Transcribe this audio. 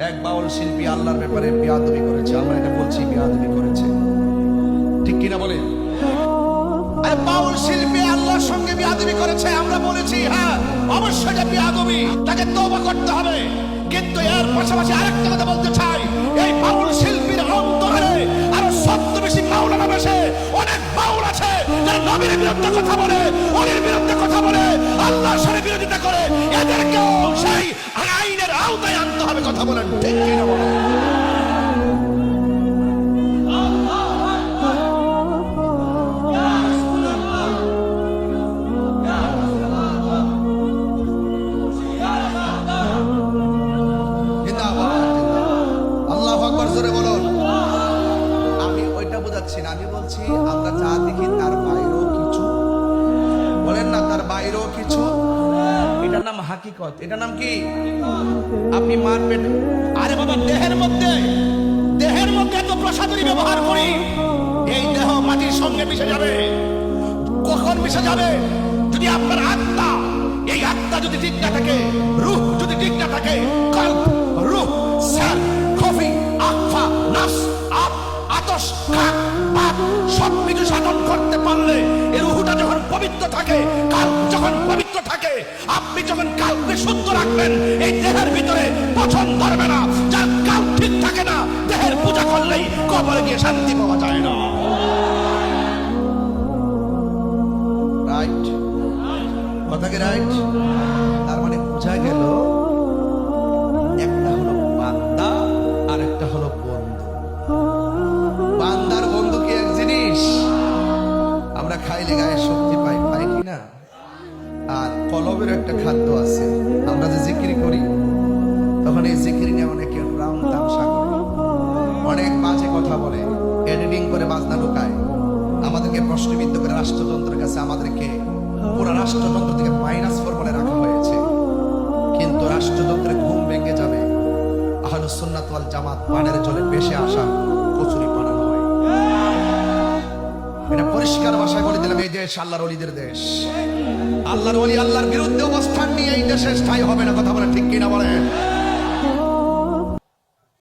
এক বাউল শিল্পী আল্লাহর ব্যাপারে বেয়াদবি করেছে। আমরা এটা বলছি বেয়াদবি করেছে, ঠিক কিনা বলেন? বাউল শিল্পী আল্লাহর সঙ্গে বেয়াদবি করেছে, আমরা বলেছি হ্যাঁ অবশ্যই এটা বেয়াদবি, তাকে তওবা করতে হবে। কিন্তু এর পাশাপাশি আরেকটা কথা বলতে চাই, এই বাউল শিল্পীর অন্তরে আরো 100 বেশি মাওলানা বসে অনেক বাউল আছে যারা নবীর বিরুদ্ধে কথা বলে, ওলির বিরুদ্ধে কথা বলে, আল্লাহর সাথে বিরোধিতা করে। এদেরকেও সেই আইনের আওতায় আনতে হবে। কথা বলেন ঠিক কিনা বলেন? আমি ওইটা বোঝাচ্ছি না, আমি বলছি আমরা যা দেখি তার বাইরেও কিছু, বলেন না তার বাইরেও কিছু, এটার নাম হাকিকত। এটার নাম কি? আপনি মানবেন? আরে বাবা, দেহের মধ্যে এত প্রসাধনী ব্যবহার করি, এই দেহ মাটির সঙ্গে মিশে যাবে। কখন মিশে যাবে? যদি আপনার আত্মা, এই আত্মা যদি ঠিক না থাকে, রূহ যদি ঠিক না থাকে, কলব, রূহ, সার, কফি, আফা, নাফস, আপ, আতশ, খাক, পাপ সবকিছু সাধন করতে পারলে এই রূহটা যখন পবিত্র থাকে, কলব যখন পবিত্র থাকে, আপনি যখন কলবকে শুদ্ধ রাখবেন, এই দেহের ভিতরে পছন্দ ধরবে না। যার কলব ঠিক থাকে না, দেহের পূজা করলেই কবরে গিয়ে শান্তি পাওয়া যায় না। রাইট কথা কি? রাইট। তার মানে বোঝা গেল একটা হলো বান্দা আর একটা হলো বন্ধু। বান্দার বন্ধু কি এক জিনিস? আমরা খাইলে গায়ে শক্তি পাই, পাই কিনা? আর কলবের একটা খাদ্য আছে। আমরা যে জিকির করি, তখন এই জিকির নিয়ে অনেকে রাম তামসা করে, অনেক বাজে কথা বলে, এডিটিং করে বাজনা ঢুকায়, আমাদেরকে প্রশ্নবিদ্ধ করে রাষ্ট্রযন্ত্রের কাছে আমাদেরকে পুরো রাষ্ট্রযন্ত্র থেকে -4 বলে রাখা হয়েছে। কিন্তু রাষ্ট্রযন্ত্রের ঘুম ভেঙে যাবে আহলুস সুন্নাত ওয়াল জামাত পানের জলে ভেসে আসা কচুরি পানা নয়। এটা পরিষ্কার ভাষায় বলে দিলাম, এই দেশ আল্লাহর ওলিদের দেশ। আল্লাহর ওলি আল্লাহর বিরুদ্ধে অবস্থান নিয়ে এই দেশে স্থায়ী হবে না। কথা বলে ঠিক কিনা বলেন?